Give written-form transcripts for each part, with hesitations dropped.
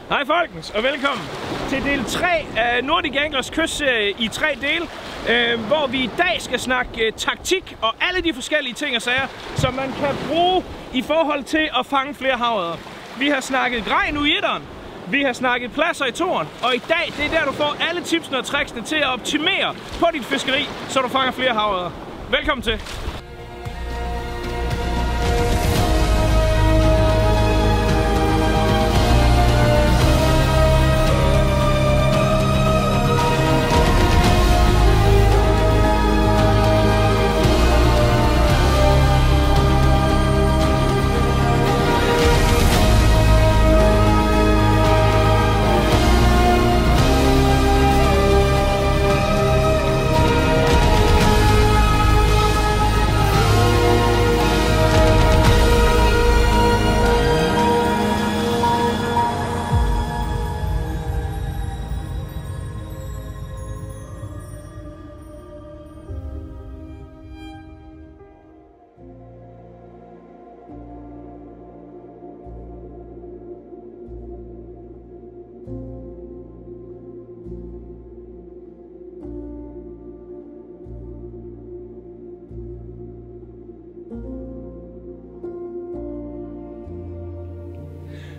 Hej folkens, og velkommen til del 3 af Nordic Anglers kystserie i 3 dele, hvor vi i dag skal snakke taktik og alle de forskellige ting og sager, som man kan bruge i forhold til at fange flere havørreder. Vi har snakket grej nu i 1'eren, vi har snakket pladser i 2'eren, og i dag det er der du får alle tipsene og tricksene til at optimere på dit fiskeri, så du fanger flere havørreder. Velkommen til!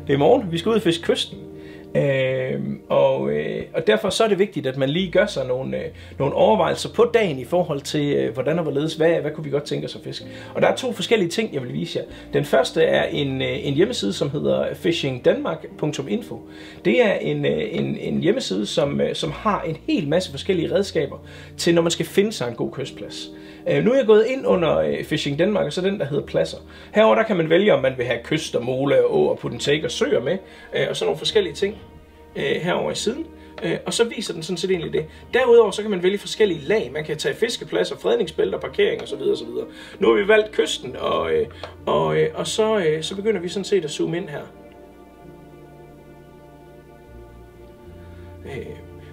Det er morgen, vi skal ud og fiske kysten, og derfor så er det vigtigt, at man lige gør sig nogle overvejelser på dagen i forhold til, hvordan og hvorledes, hvad kunne vi godt tænke os at fiske. Og der er 2 forskellige ting, jeg vil vise jer. Den første er en hjemmeside, som hedder fishingdenmark.info. Det er en hjemmeside, som har en hel masse forskellige redskaber til, når man skal finde sig en god kystplads. Nu er jeg gået ind under Fishing Denmark, og så den, der hedder pladser. Herover der kan man vælge, om man vil have kyster, mole, åer, puttentæk og søer med, og så nogle forskellige ting herover i siden. Og så viser den sådan set egentlig det. Derudover så kan man vælge forskellige lag. Man kan tage fiskepladser, fredningsbælter, parkering osv. osv. Nu har vi valgt kysten, og så begynder vi sådan set at zoome ind her.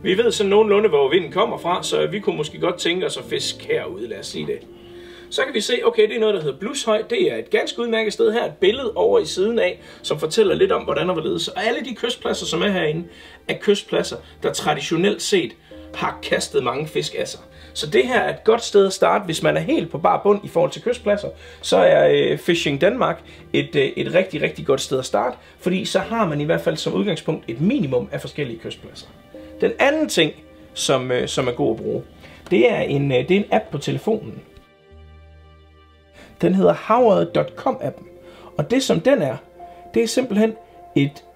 Vi ved sådan nogenlunde, hvor vinden kommer fra, så vi kunne måske godt tænke os at fiske herude, lad os sige det. Så kan vi se, okay, det er noget, der hedder Blushøj. Det er et ganske udmærket sted her, et billede over i siden af, som fortæller lidt om, hvordan og hvorledes. Og alle de kystpladser, som er herinde, er kystpladser, der traditionelt set har kastet mange fisk af sig. Så det her er et godt sted at starte, hvis man er helt på bar bund i forhold til kystpladser. Så er Fishing Denmark et rigtig, rigtig godt sted at starte, fordi så har man i hvert fald som udgangspunkt et minimum af forskellige kystpladser. Den anden ting, som er god at bruge, det er en app på telefonen. Den hedder havørred.com-appen. Og det som den er, det er simpelthen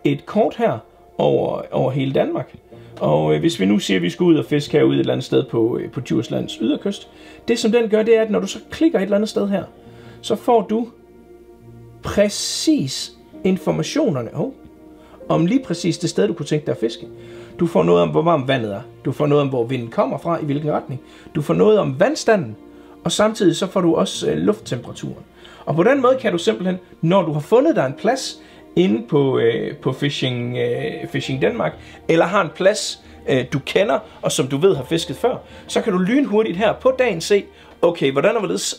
et kort her over hele Danmark. Og hvis vi nu siger, at vi skal ud og fiske herude et eller andet sted på Djurslands yderkyst, det som den gør, det er, at når du så klikker et eller andet sted her, så får du præcis informationerne om lige præcis det sted, du kunne tænke dig at fiske. Du får noget om, hvor varmt vandet er. Du får noget om, hvor vinden kommer fra, i hvilken retning. Du får noget om vandstanden, og samtidig så får du også lufttemperaturen. Og på den måde kan du simpelthen, når du har fundet dig en plads inde på Fishing Denmark, eller har en plads, du kender, og som du ved har fisket før, så kan du lynhurtigt her på dagen se, okay, hvordan og hvorledes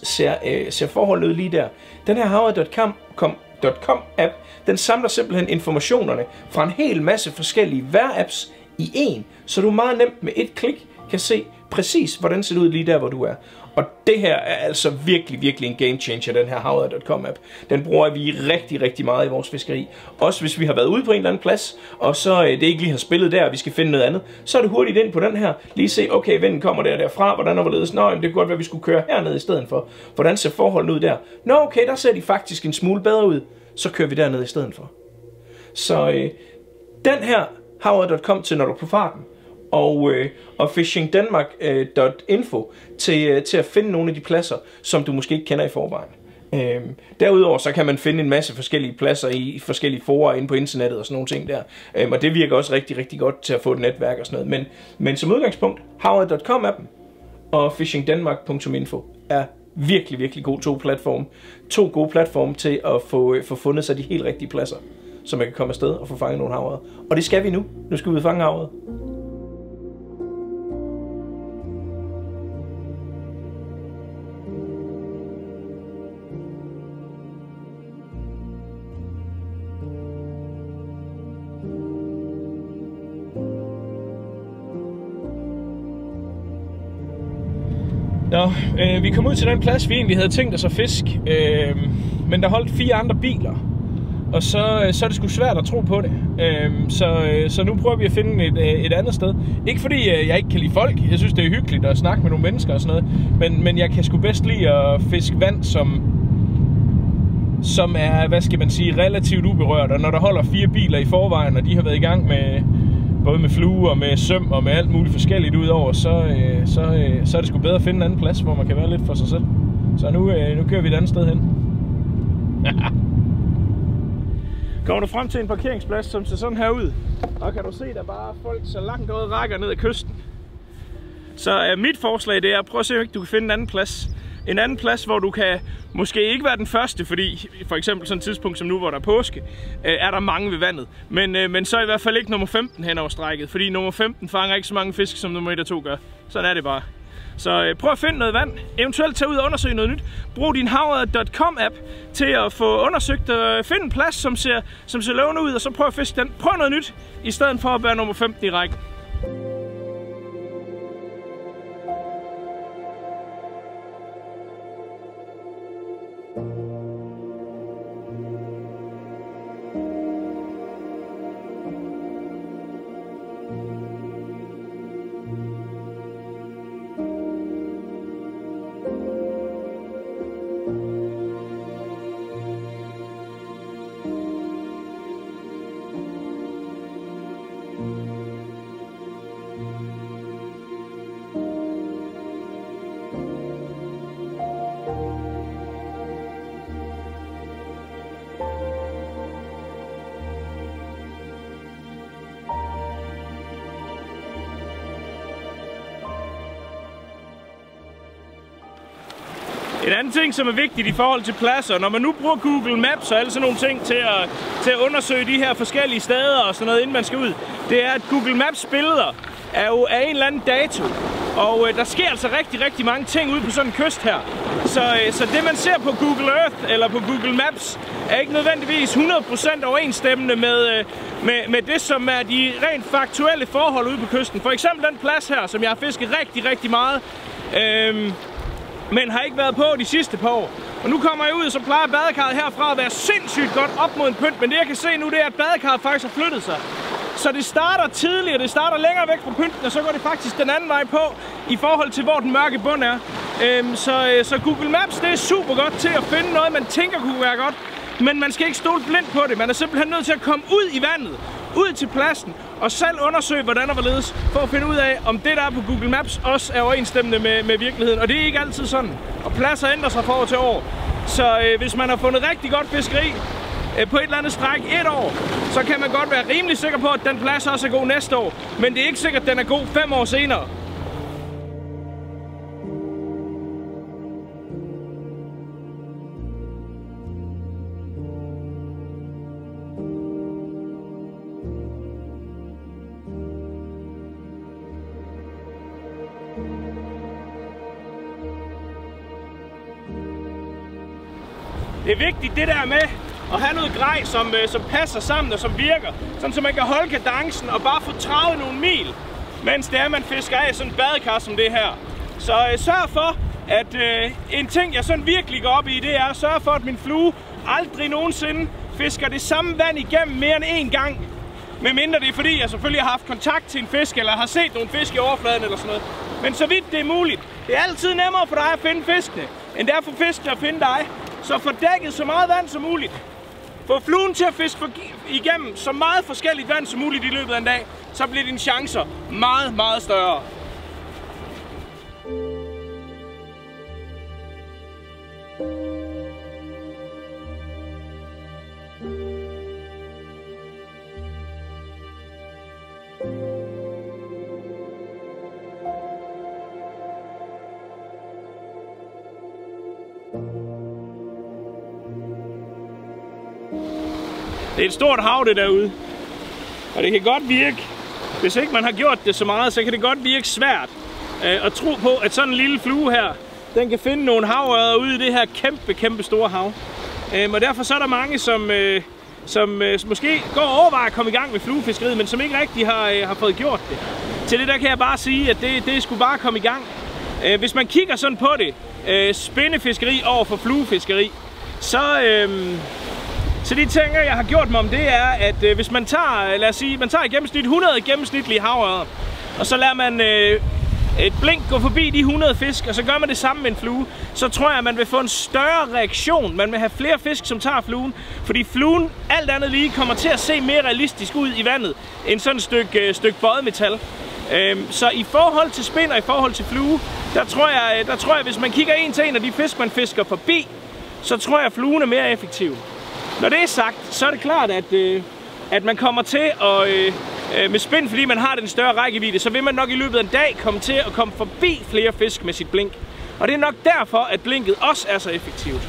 ser forholdet ud lige der. Den her havørred.com-app, den samler simpelthen informationerne fra en hel masse forskellige vejrapps i en, så du meget nemt med et klik kan se præcis, hvordan ser det ud lige der, hvor du er. Og det her er altså virkelig, virkelig en game changer, den her havørred.com-app. Den bruger vi rigtig, rigtig meget i vores fiskeri. Også hvis vi har været ude på en eller anden plads, og så det ikke lige har spillet der, og vi skal finde noget andet, så er det hurtigt ind på den her. Lige se, okay, vinden kommer derfra, hvordan og hvorledes. Nå, det kunne godt være, at vi skulle køre herned i stedet for. Hvordan ser forholdet ud der? Nå, okay, der ser de faktisk en smule bedre ud. Så kører vi derned i stedet for. Så den her havørred.com til, når du er på farten, og fishingdenmark.info til at finde nogle af de pladser, som du måske ikke kender i forvejen. Derudover så kan man finde en masse forskellige pladser i forskellige forer inde på internettet og sådan nogle ting der. Og det virker også rigtig, rigtig godt til at få et netværk og sådan noget. Men som udgangspunkt, havørred.com-appen og fishingdenmark.info er virkelig, virkelig gode 2 gode platforme til at få fundet sig de helt rigtige pladser, så man kan komme afsted og få fanget nogle havørreder. Og det skal vi nu. Nu skal vi ud og fange havørreder. Nå, vi kom ud til den plads, vi egentlig havde tænkt os at fiske, men der holdt 4 andre biler, og så er det sgu svært at tro på det. Så nu prøver vi at finde et andet sted. Ikke fordi jeg ikke kan lide folk, jeg synes det er hyggeligt at snakke med nogle mennesker og sådan noget, men jeg kan sgu bedst lide at fiske vand, som er, hvad skal man sige, relativt uberørt, og når der holder 4 biler i forvejen, og de har været i gang med både med fluer og med søm og med alt muligt forskelligt udover, så er det sgu bedre at finde en anden plads, hvor man kan være lidt for sig selv. Så nu kører vi et andet sted hen. Kommer du frem til en parkeringsplads, som ser sådan her ud, og kan du se, der bare folk så langt ud rækker ned ad kysten. Så mit forslag det er at prøve at se, om ikke du kan finde en anden plads. En anden plads, hvor du kan måske ikke være den første, fordi for eksempel sådan et tidspunkt som nu, hvor der er påske, er der mange ved vandet. Men så i hvert fald ikke nummer 15 hen over strækket, fordi nummer 15 fanger ikke så mange fisk, som nummer 1 og 2 gør. Sådan er det bare. Så prøv at finde noget vand, eventuelt tage ud og undersøge noget nyt. Brug din Havørred.com app til at få undersøgt og finde en plads, som ser lovende ud, og så prøv at fiske den. Prøv noget nyt, i stedet for at være nummer 15 i rækken. En anden ting, som er vigtigt i forhold til pladser, når man nu bruger Google Maps og alle sådan nogle ting til at undersøge de her forskellige steder og sådan noget, inden man skal ud, det er, at Google Maps billeder er jo af en eller anden dato. Og der sker altså rigtig mange ting ude på sådan en kyst her. Så det, man ser på Google Earth eller på Google Maps, er ikke nødvendigvis 100% overensstemmende med det, som er de rent faktuelle forhold ude på kysten. For eksempel den plads her, som jeg har fisket rigtig meget, men har ikke været på de sidste par år. Og nu kommer jeg ud, og så plejer badekarret herfra at være sindssygt godt op mod en pynt, men det jeg kan se nu, det er, at badekarret faktisk har flyttet sig. Så det starter tidligere, det starter længere væk fra pynten, og så går det faktisk den anden vej på, i forhold til hvor den mørke bund er. Så Google Maps, det er super godt til at finde noget, man tænker kunne være godt, men man skal ikke stole blindt på det. Man er simpelthen nødt til at komme ud i vandet, ud til pladsen, og selv undersøge, hvordan der hvorledes, for at finde ud af, om det, der er på Google Maps, også er overensstemmende med virkeligheden. Og det er ikke altid sådan. Og pladser ændrer sig fra år til år. Så hvis man har fundet rigtig godt fiskeri på et eller andet stræk 1 år, så kan man godt være rimelig sikker på, at den plads også er god næste år. Men det er ikke sikkert, at den er god 5 år senere. Det er vigtigt det der med at have noget grej, som passer sammen og som virker, sådan så man kan holde kadencen og bare få travet nogle mil, mens det er, man fisker af sådan et badekar som det her. Så sørg for, at en ting, jeg sådan virkelig går op i, det er at sørge for, at min flue aldrig nogensinde fisker det samme vand igennem mere end 1 gang. Medmindre det er fordi, jeg selvfølgelig har haft kontakt til en fisk, eller har set nogle fisk i overfladen eller sådan noget. Men så vidt det er muligt. Det er altid nemmere for dig at finde fiskene, end det er for fiskene at finde dig. Så få dækket så meget vand som muligt. Få fluen til at fiske igennem så meget forskelligt vand som muligt i løbet af en dag, så bliver dine chancer meget større. Det er et stort hav, det derude. Og det kan godt virke, hvis ikke man har gjort det så meget, så kan det godt virke svært at tro på, at sådan en lille flue her, den kan finde nogle havørreder ude i det her kæmpe store hav. Og derfor så er der mange, som måske går og overvejer at komme i gang med fluefiskeriet, men som ikke rigtig har fået gjort det. Til det der kan jeg bare sige, at det er sgu bare at komme i gang. Hvis man kigger sådan på det, spinnefiskeri over for fluefiskeri, så de ting, jeg har gjort mig om, det er, at hvis man tager, lad os sige, man tager i gennemsnit 100 gennemsnitlige havørreder, og så lader man et blink gå forbi de 100 fisk, og så gør man det samme med en flue, så tror jeg, at man vil få en større reaktion. Man vil have flere fisk, som tager fluen, fordi fluen alt andet lige kommer til at se mere realistisk ud i vandet, end sådan et stykke bøjet metal. Så i forhold til spind og i forhold til flue, der tror jeg, hvis man kigger en til en af de fisk, man fisker forbi, så tror jeg, at fluen er mere effektiv. Når det er sagt, så er det klart, at man kommer til at med spind, fordi man har den større rækkevidde, så vil man nok i løbet af en dag komme til at komme forbi flere fisk med sit blink. Og det er nok derfor, at blinket også er så effektivt.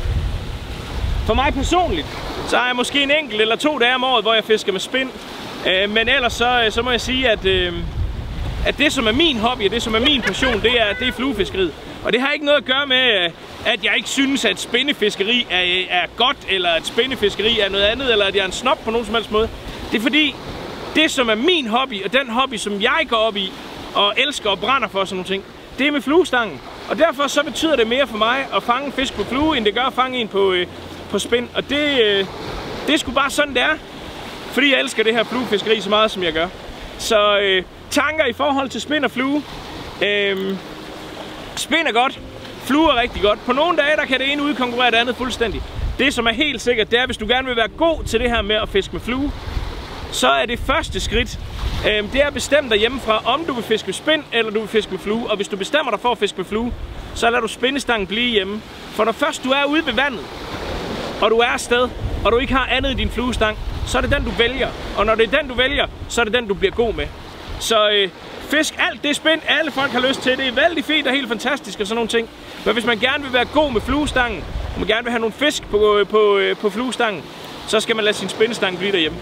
For mig personligt, så har jeg måske en enkelt eller 2 dage om året, hvor jeg fisker med spind. Men ellers så må jeg sige, at det som er min hobby, og det som er min passion, det er fluefiskeriet. Og det har ikke noget at gøre med, at jeg ikke synes, at spinnefiskeri er godt, eller at spinnefiskeri er noget andet, eller at jeg er en snob på nogen som helst måde. Det er fordi, det som er min hobby, og den hobby, som jeg går op i, og elsker og brænder for sådan nogle ting, det er med fluestangen. Og derfor så betyder det mere for mig at fange en fisk på flue, end det gør at fange en på spind. Og det er sgu bare sådan, det er. Fordi jeg elsker det her fluefiskeri så meget, som jeg gør. Så tanker i forhold til spind og flue. Spind er godt. Flue er rigtig godt. På nogle dage, der kan det ene udkonkurrere det andet fuldstændig. Det, som er helt sikkert, det er, hvis du gerne vil være god til det her med at fiske med flue, så er det første skridt, det er at bestemme dig hjemmefra, om du vil fiske med spind, eller du vil fiske med flue. Og hvis du bestemmer dig for at fiske med flue, så lader du spindestangen blive hjemme. For når først du er ude ved vandet, og du er afsted, og du ikke har andet i din fluestang, så er det den, du vælger. Og når det er den, du vælger, så er det den, du bliver god med. Så fisk alt det spind, alle folk har lyst til. Det er vældig fint og helt fantastisk og sådan nogle ting. Men hvis man gerne vil være god med fluestangen, og man gerne vil have nogle fisk på fluestangen, så skal man lade sin spindestang blive derhjemme.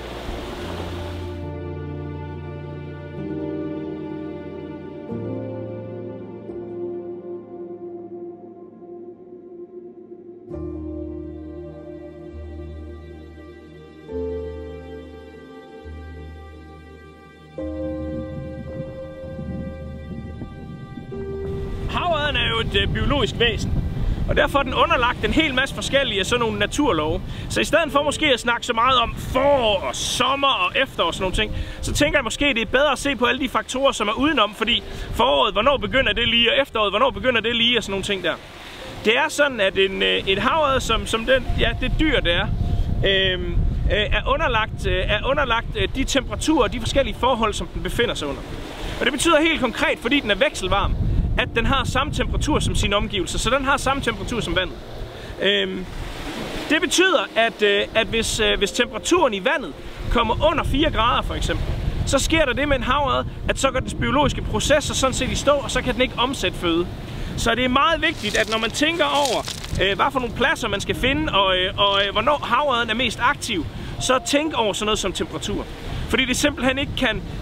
Havørreden er jo et biologisk væsen, og derfor er den underlagt en hel masse forskellige af sådan nogle naturlove. Så i stedet for måske at snakke så meget om forår og sommer og efterår og sådan nogle ting, så tænker jeg måske, det er bedre at se på alle de faktorer, som er udenom, fordi foråret, hvornår begynder det lige, og efteråret, hvornår begynder det lige, og sådan nogle ting der. Det er sådan, at et havørred, som det dyr, det er underlagt de temperaturer og de forskellige forhold, som den befinder sig under. Og det betyder helt konkret, fordi den er vekselvarm, at den har samme temperatur som sine omgivelser, så den har samme temperatur som vandet. Det betyder, at hvis temperaturen i vandet kommer under 4 grader for eksempel, så sker der det med en havørred, at så går dens biologiske processer sådan set i stå, og så kan den ikke omsætte føde. Så det er meget vigtigt, at når man tænker over, hvad for nogle pladser man skal finde, og hvornår havørreden er mest aktiv, så tænk over sådan noget som temperatur. Fordi det simpelthen ikke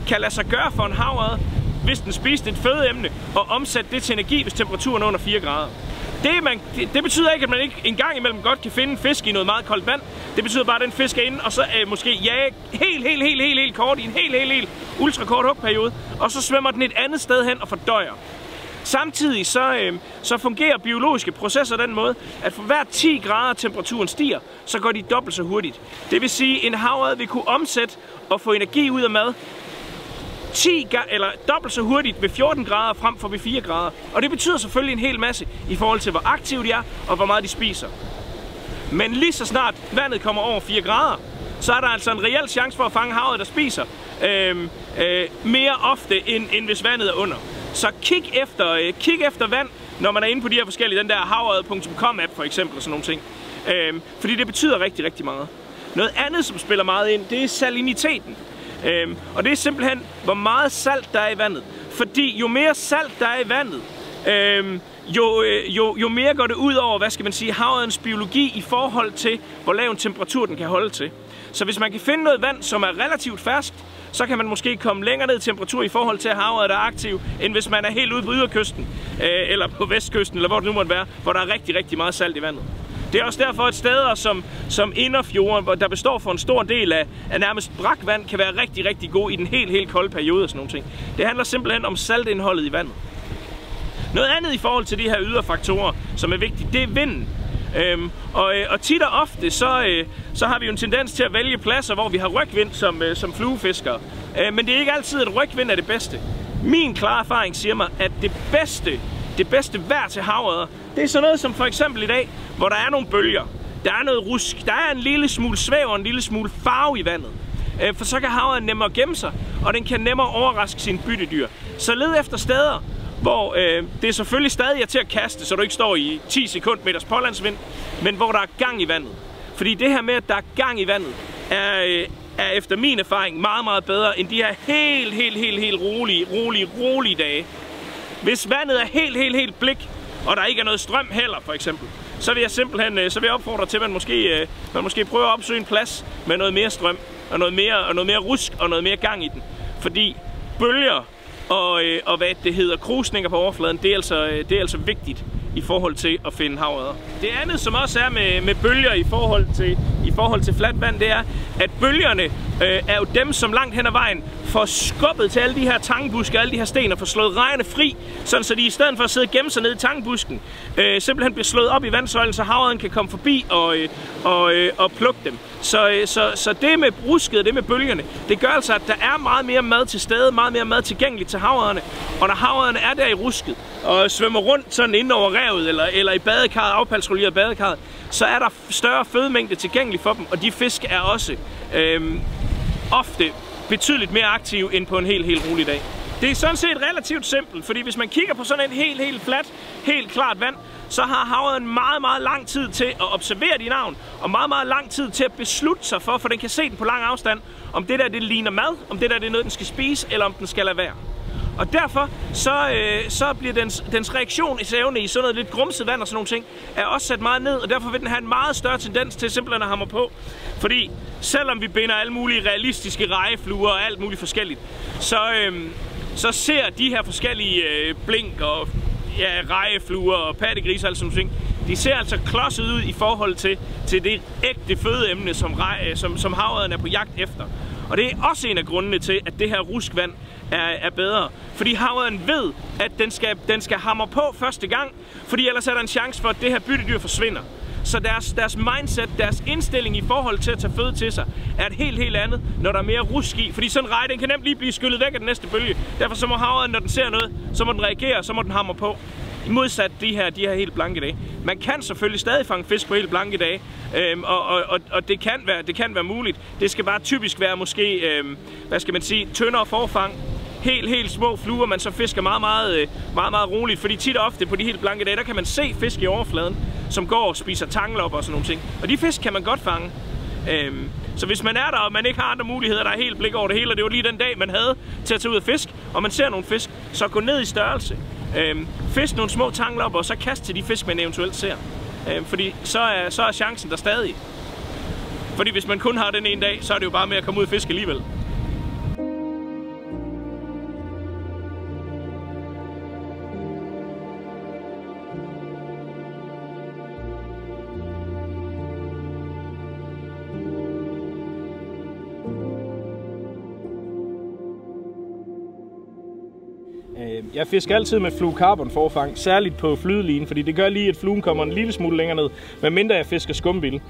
kan lade sig gøre for en havørred, hvis den spiste et fødeemne, og omsætte det til energi, hvis temperaturen er under 4 grader. Det betyder ikke, at man ikke engang imellem godt kan finde en fisk i noget meget koldt vand. Det betyder bare, at den fisk er inde, og så måske jage helt kort i en helt ultrakort hugperiode, og så svømmer den et andet sted hen og fordøjer. Samtidig så fungerer biologiske processer den måde, at for hver 10 grader temperaturen stiger, så går de dobbelt så hurtigt. Det vil sige, at en havørred vil kunne omsætte og få energi ud af mad dobbelt så hurtigt ved 14 grader frem for ved 4 grader. Og det betyder selvfølgelig en hel masse i forhold til, hvor aktive de er og hvor meget de spiser. Men lige så snart vandet kommer over 4 grader, så er der altså en reel chance for at fange havørred, der spiser mere ofte, end hvis vandet er under. Så kig efter vand, når man er inde på de her forskellige, den der havørred.com app for eksempel og sådan nogle ting. Fordi det betyder rigtig, rigtig meget. Noget andet, som spiller meget ind, det er saliniteten. Og det er simpelthen, hvor meget salt der er i vandet. Fordi jo mere salt der er i vandet, jo mere går det ud over, hvad skal man sige, havørdens biologi i forhold til, hvor lav en temperatur den kan holde til. Så hvis man kan finde noget vand, som er relativt ferskt, så kan man måske komme længere ned i temperatur i forhold til havørred, der er aktiv, end hvis man er helt ude på yderkysten, eller på vestkysten, eller hvor det nu måtte være, hvor der er rigtig, rigtig meget salt i vandet. Det er også derfor, at steder som Inderfjorden, der består for en stor del af nærmest brakvand, kan være rigtig, rigtig gode i den helt kolde periode og sådan nogle ting. Det handler simpelthen om saltindholdet i vandet. Noget andet i forhold til de her ydre faktorer, som er vigtigt, det er vinden. Og tit og ofte, så har vi jo en tendens til at vælge pladser, hvor vi har rygvind som fluefiskere. Men det er ikke altid, at rygvind er det bedste. Min klare erfaring siger mig, at det bedste vejr til havørreder, det er sådan noget som for eksempel i dag, hvor der er nogle bølger. Der er noget rusk, der er en lille smule svæv og en lille smule farve i vandet. For så kan havørreden nemmere gemme sig, og den kan nemmere overraske sine byttedyr. Så led efter steder, hvor det selvfølgelig stadig er til at kaste, så du ikke står i 10 sekundmeters pålandsvind, men hvor der er gang i vandet. Fordi det her med, at der er gang i vandet, er efter min erfaring meget, meget bedre end de her helt rolige dage. Hvis vandet er helt blik, og der ikke er noget strøm heller, for eksempel, så vil jeg simpelthen opfordre til, at man måske prøver at opsøge en plads med noget mere strøm, og noget mere rusk og noget mere gang i den. Fordi bølger og hvad det hedder, krusninger på overfladen, det er altså vigtigt i forhold til at finde havørreder. Det andet, som også er med bølger i forhold til fladt vand, det er, at bølgerne er jo dem, som langt hen ad vejen får skubbet til alle de her tangbuske, alle de her sten og får slået rejerne fri, sådan så de i stedet for at sidde og gemme sig ned i tangbusken, simpelthen bliver slået op i vandsøjlen, så havørreden kan komme forbi og plukke dem. Så det med rusket og det med bølgerne, det gør altså, at der er meget mere mad til stede, meget mere mad tilgængeligt til havørrederne. Og når havørrederne er der i rusket og svømmer rundt sådan ind over revet eller i badekarret, afpatruljeret badekarret, så er der større fødemængde tilgængelig for dem, og de fisk er også ofte betydeligt mere aktive end på en helt rolig dag. Det er sådan set relativt simpelt, fordi hvis man kigger på sådan en helt fladt, helt klart vand, så har havørreden meget lang tid til at observere din navn, og meget lang tid til at beslutte sig for den kan se den på lang afstand, om det der det ligner mad, om det der det er noget, den skal spise, eller om den skal lade være. Og derfor så bliver dens reaktionsevne i sådan noget lidt grumset vand og sådan nogle ting, er også sat meget ned, og derfor vil den have en meget større tendens til simpelthen at hamre på. Fordi selvom vi binder alle mulige realistiske rejefluer og alt muligt forskelligt, så ser de her forskellige blink og rejefluer og pattegrise og alt sådan ting, de ser altså klodset ud i forhold til det ægte fødeemne, som havørreden er på jagt efter. Og det er også en af grundene til, at det her ruskvand er bedre. Fordi havørreden ved, at den skal hamre på første gang, fordi ellers er der en chance for, at det her byttedyr forsvinder. Så deres mindset, deres indstilling i forhold til at tage føde til sig, er et helt andet, når der er mere rusk i. Fordi sådan en reje, den kan nemt lige blive skyllet væk af den næste bølge. Derfor så må havørreden, når den ser noget, så må den reagere, så må den hamre på. I modsat de her helt blanke dage. Man kan selvfølgelig stadig fange fisk på helt blanke dage, og det kan være muligt. Det skal bare typisk være måske, hvad skal man sige, tyndere forfang. Helt små fluer, man så fisker meget roligt, fordi tit og ofte på de helt blanke dage, der kan man se fisk i overfladen, som går og spiser tanglopper og sådan nogle ting. Og de fisk kan man godt fange. Så hvis man er der, og man ikke har andre muligheder, der er helt blik over det hele, og det var lige den dag, man havde til at tage ud og fisk, og man ser nogle fisk, så gå ned i størrelse. Fisk nogle små tanglopper, og så kast til de fisk, man eventuelt ser. Fordi så er chancen der stadig. Fordi hvis man kun har den ene dag, så er det jo bare med at komme ud og fiske alligevel. Jeg fisker altid med fluocarbon forfang, særligt på flydeline, fordi det gør lige, at fluen kommer en lille smule længere ned, medmindre jeg fisker skumbild.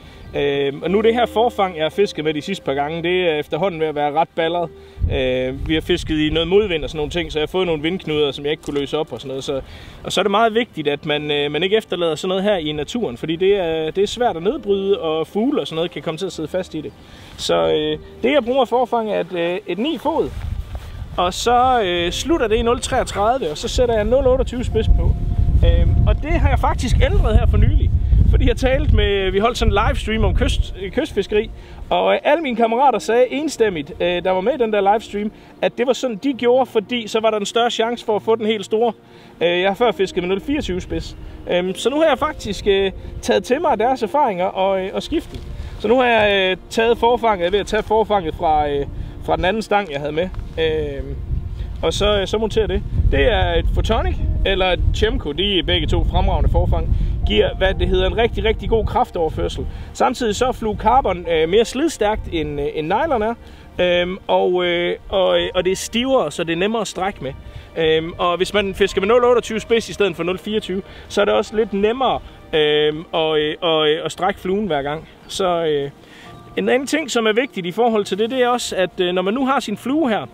Og nu det her forfang, jeg har fisket med de sidste par gange, det er efterhånden ved at være ret ballret. Vi har fisket i noget modvind og sådan nogle ting, så jeg har fået nogle vindknuder, som jeg ikke kunne løse op og sådan noget. Og så er det meget vigtigt, at man ikke efterlader sådan noget her i naturen, fordi det er svært at nedbryde, og fugle og sådan noget kan komme til at sidde fast i det. Så det jeg bruger forfang er et 9 fod. Og så slutter det i 0,33, og så sætter jeg 0,28 spids på. Og det har jeg faktisk ændret her for nylig. Fordi vi holdt sådan en livestream om kystfiskeri, og alle mine kammerater sagde enstemmigt, der var med i den der livestream, at det var sådan, de gjorde, fordi så var der en større chance for at få den helt store. Jeg har før fisket med 0,24 spids. Så nu har jeg faktisk taget til mig deres erfaringer og skiftet. Så nu har jeg taget forfanget, jeg er ved at tage forfanget fra den anden stang, jeg havde med. Og så monterer det. Det er et Photonic eller et Chemco, de er begge to fremragende forfang, giver, hvad det hedder, en rigtig god kraftoverførsel. Samtidig så er fluocarbon mere slidstærkt end nylon er, og det er stivere, så det er nemmere at strække med. Og hvis man fisker med 0,28 spids i stedet for 0,24, så er det også lidt nemmere at strække fluen hver gang. Så en anden ting, som er vigtigt i forhold til det, det er også, at når man nu har sin flue her,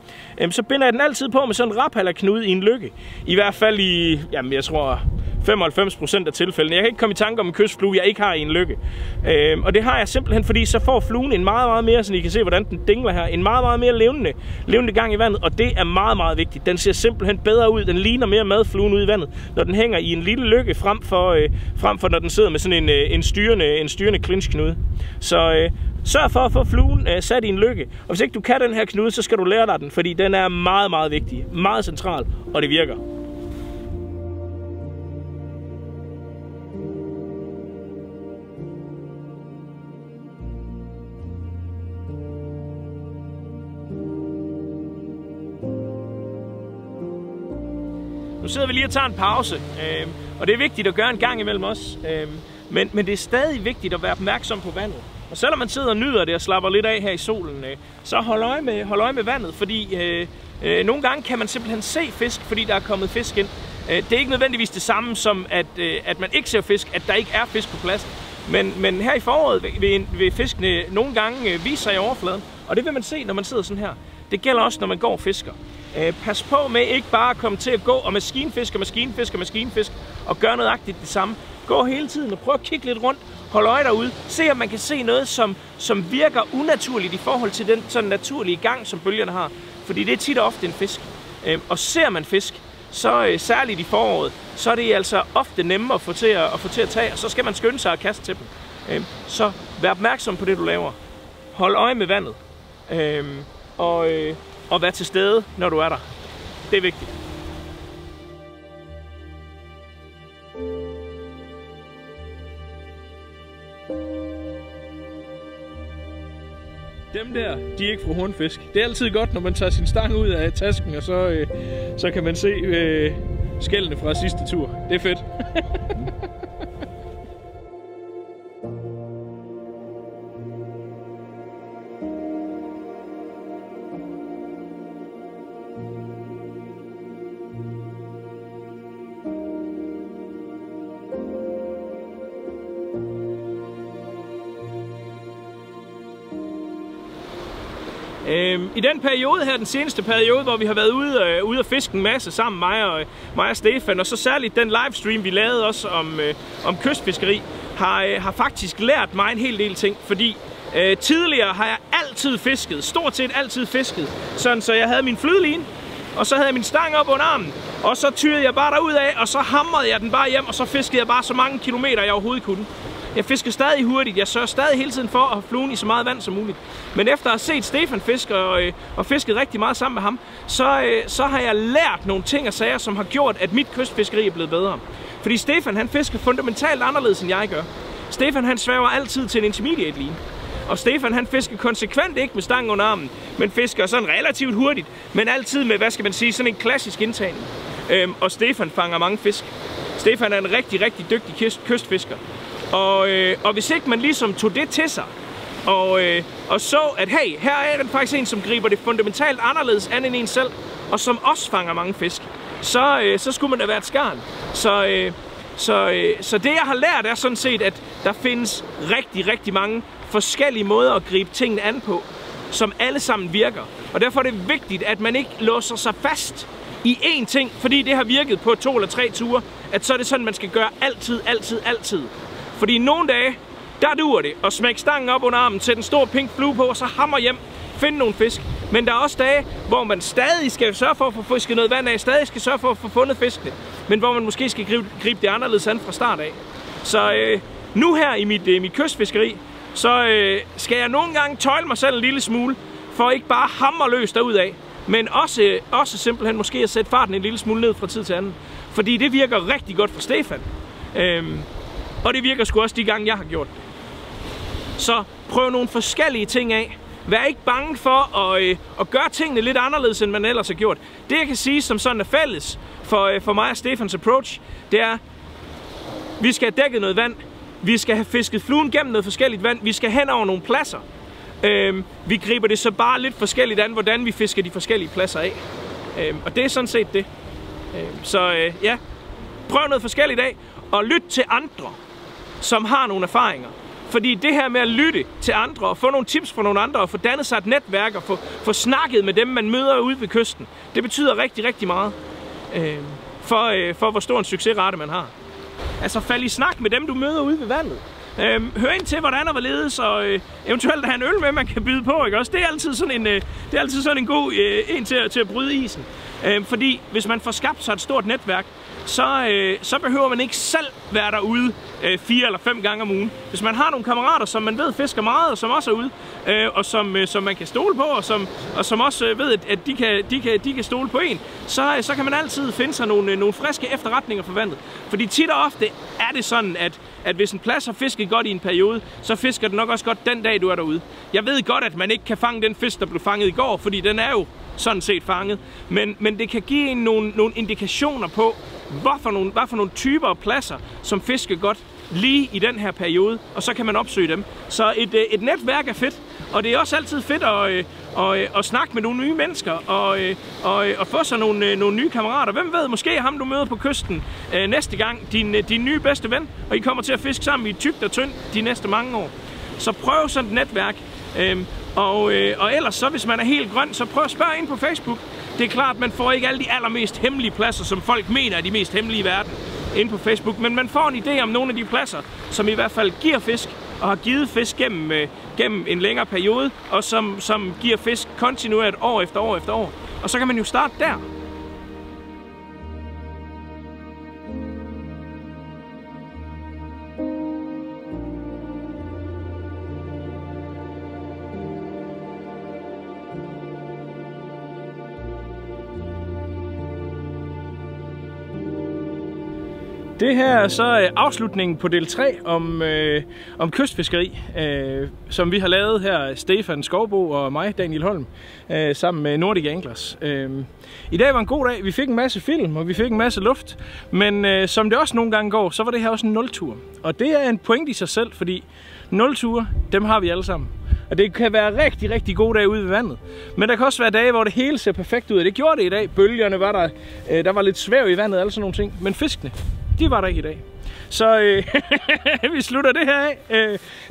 så binder jeg den altid på med sådan en raphallerknude i en lykke. I hvert fald i, jamen jeg tror 95% af tilfældene. Jeg kan ikke komme i tanke om en kystflue, jeg ikke har i en lykke. Og det har jeg simpelthen, fordi så får fluen en meget, meget mere, så I kan se, hvordan den dingler her, en meget, meget mere levende gang i vandet, og det er meget, meget vigtigt. Den ser simpelthen bedre ud, den ligner mere madfluen ude i vandet, når den hænger i en lille lykke, frem for når den sidder med sådan en styrende clinchknude. Så sørg for at få fluen sat i en lykke, og hvis ikke du kan den her knude, så skal du lære dig den, fordi den er meget, meget vigtig, meget central, og det virker. Nu sidder vi lige og tager en pause, og det er vigtigt at gøre en gang imellem os, men det er stadig vigtigt at være opmærksom på vandet. Og selvom man sidder og nyder det og slapper lidt af her i solen, så hold øje med vandet, fordi nogle gange kan man simpelthen se fisk, fordi der er kommet fisk ind. Det er ikke nødvendigvis det samme som, at man ikke ser fisk, at der ikke er fisk på plads. Men her i foråret vil fiskene nogle gange vise sig i overfladen, og det vil man se, når man sidder sådan her. Det gælder også, når man går og fisker. Pas på med ikke bare at komme til at gå og maskinfiske og gøre nøjagtigt det samme. Gå hele tiden og prøv at kigge lidt rundt, hold øje derude, se om man kan se noget, som virker unaturligt i forhold til den sådan naturlige gang, som bølgerne har. Fordi det er tit og ofte en fisk. Og ser man fisk, så særligt i foråret, så er det altså ofte nemmere at få til at tage, og så skal man skynde sig at kaste til dem. Så vær opmærksom på det, du laver. Hold øje med vandet. Og vær til stede, når du er der. Det er vigtigt. Dem der, de er ikke fra hornfisk. Det er altid godt, når man tager sin stang ud af tasken, og så kan man se skællene fra sidste tur. Det er fedt. I den periode her, den seneste periode, hvor vi har været ude at fiske en masse sammen, mig og Stefan, og så særligt den livestream, vi lavede også om kystfiskeri, har faktisk lært mig en hel del ting, fordi tidligere har jeg altid fisket, stort set altid fisket, sådan så jeg havde min flydeline, og så havde jeg min stang op under armen, og så tyrede jeg bare derud af, og så hamrede jeg den bare hjem, og så fiskede jeg bare så mange kilometer, jeg overhovedet kunne. Jeg fisker stadig hurtigt, jeg sørger stadig hele tiden for at have fluen i så meget vand som muligt. Men efter at have set Stefan fiske og fisket rigtig meget sammen med ham, så har jeg lært nogle ting og sager, som har gjort, at mit kystfiskeri er blevet bedre. Fordi Stefan, han fisker fundamentalt anderledes, end jeg gør. Stefan, han sværger altid til en intermediate line. Og Stefan, han fisker konsekvent ikke med stangen under armen, men fisker sådan relativt hurtigt, men altid med, hvad skal man sige, sådan en klassisk indtagning. Og Stefan fanger mange fisk. Stefan er en rigtig, rigtig dygtig kystfisker. Og hvis ikke man ligesom tog det til sig, og så, at hey, her er den faktisk en, som griber det fundamentalt anderledes an end en selv, og som også fanger mange fisk, så skulle man da være et skarn. Så det, jeg har lært, er sådan set, at der findes rigtig, rigtig mange forskellige måder at gribe tingene an på, som alle sammen virker. Og derfor er det vigtigt, at man ikke låser sig fast i én ting, fordi det har virket på 2 eller 3 ture, at så er det sådan, man skal gøre altid. Fordi nogle dage, der duer det at smække stangen op under armen, sætte en stor pink flue på, og så hammer hjem, finde nogle fisk. Men der er også dage, hvor man stadig skal sørge for at få fisket noget vand af, stadig skal sørge for at få fundet fiskene, men hvor man måske skal gribe det anderledes an fra start af. Så nu her i mit kystfiskeri, så skal jeg nogle gange tøjle mig selv en lille smule, for ikke bare hamre løs derudad, men også simpelthen måske at sætte farten en lille smule ned fra tid til anden. Fordi det virker rigtig godt for Stefan. Og det virker sgu også de gange, jeg har gjort det. Så prøv nogle forskellige ting af. Vær ikke bange for at gøre tingene lidt anderledes, end man ellers har gjort. Det, jeg kan sige, som sådan er fælles for mig og Stefans approach, det er, vi skal have dækket noget vand. Vi skal have fisket fluen gennem noget forskelligt vand. Vi skal hen over nogle pladser. Vi griber det så bare lidt forskelligt an, hvordan vi fisker de forskellige pladser af. Og det er sådan set det. Ja, prøv noget forskelligt af, og lyt til andre, som har nogle erfaringer. Fordi det her med at lytte til andre, og få nogle tips fra nogle andre, og få dannet sig et netværk, og få snakket med dem, man møder ude ved kysten, det betyder rigtig, rigtig meget for hvor stor en succesrate man har. Altså fald i snak med dem, du møder ude ved vandet. Hør ind til, hvordan og hvorledes, og eventuelt have en øl med, man kan byde på, ikke også? Det er altid sådan en god en til at bryde isen. Fordi hvis man får skabt sig et stort netværk, så behøver man ikke selv være derude 4 eller 5 gange om ugen. Hvis man har nogle kammerater, som man ved fisker meget, og som også er ude, og som man kan stole på, og som også ved, at de kan stole på en, så kan man altid finde sig nogle friske efterretninger for vandet. Fordi tit og ofte er det sådan, at hvis en plads har fisket godt i en periode, så fisker den nok også godt den dag, du er derude. Jeg ved godt, at man ikke kan fange den fisk, der blev fanget i går, fordi den er jo sådan set fanget. Men det kan give en nogle indikationer på, hvad for nogle typer og pladser, som fisker godt lige i den her periode, og så kan man opsøge dem. Så et netværk er fedt, og det er også altid fedt at snakke med nogle nye mennesker, og få sig nogle nye kammerater. Hvem ved, måske ham du møder på kysten næste gang, din nye bedste ven, og I kommer til at fiske sammen i tykt og tyndt de næste mange år. Så prøv sådan et netværk, og ellers så, hvis man er helt grøn, så prøv at spørge ind på Facebook. Det er klart, man får ikke alle de allermest hemmelige pladser, som folk mener er de mest hemmelige i verden, inde på Facebook, men man får en idé om nogle af de pladser, som i hvert fald giver fisk, og har givet fisk gennem en længere periode, og som giver fisk kontinuerligt år efter år efter år. Og så kan man jo starte der. Det her er så afslutningen på del 3 om kystfiskeri, som vi har lavet her, Stefan Skovbo og mig, Daniel Holm, sammen med Nordic Anglers. I dag var en god dag. Vi fik en masse film, og vi fik en masse luft, men som det også nogle gange går, så var det her også en nultur. Og det er en point i sig selv, fordi nulture, dem har vi alle sammen. Og det kan være rigtig, rigtig gode dage ude ved vandet. Men der kan også være dage, hvor det hele ser perfekt ud. Det gjorde det i dag. Bølgerne var der var lidt svæv i vandet og alle sådan nogle ting. Men fiskene, de var der ikke i dag. Så vi slutter det her af,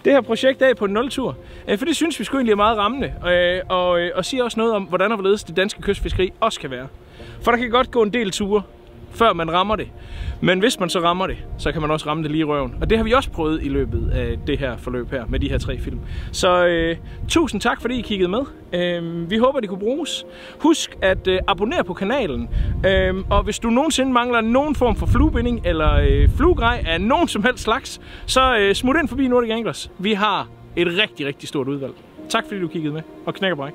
det her projekt af på en nultur. For det synes vi sgu egentlig er meget rammende. Og siger også noget om, hvordan og hvorledes det danske kystfiskeri også kan være. For der kan godt gå en del ture, før man rammer det. Men hvis man så rammer det, så kan man også ramme det lige i røven. Og det har vi også prøvet i løbet af det her forløb her, med de her 3 film. Så tusind tak, fordi I kiggede med. Vi håber, det kunne bruges. Husk at abonnere på kanalen. Og hvis du nogensinde mangler nogen form for fluebinding eller fluegrej af nogen som helst slags, så smut ind forbi Nordic Anglers. Vi har et rigtig, rigtig stort udvalg. Tak fordi du kiggede med, og knæk og bræk.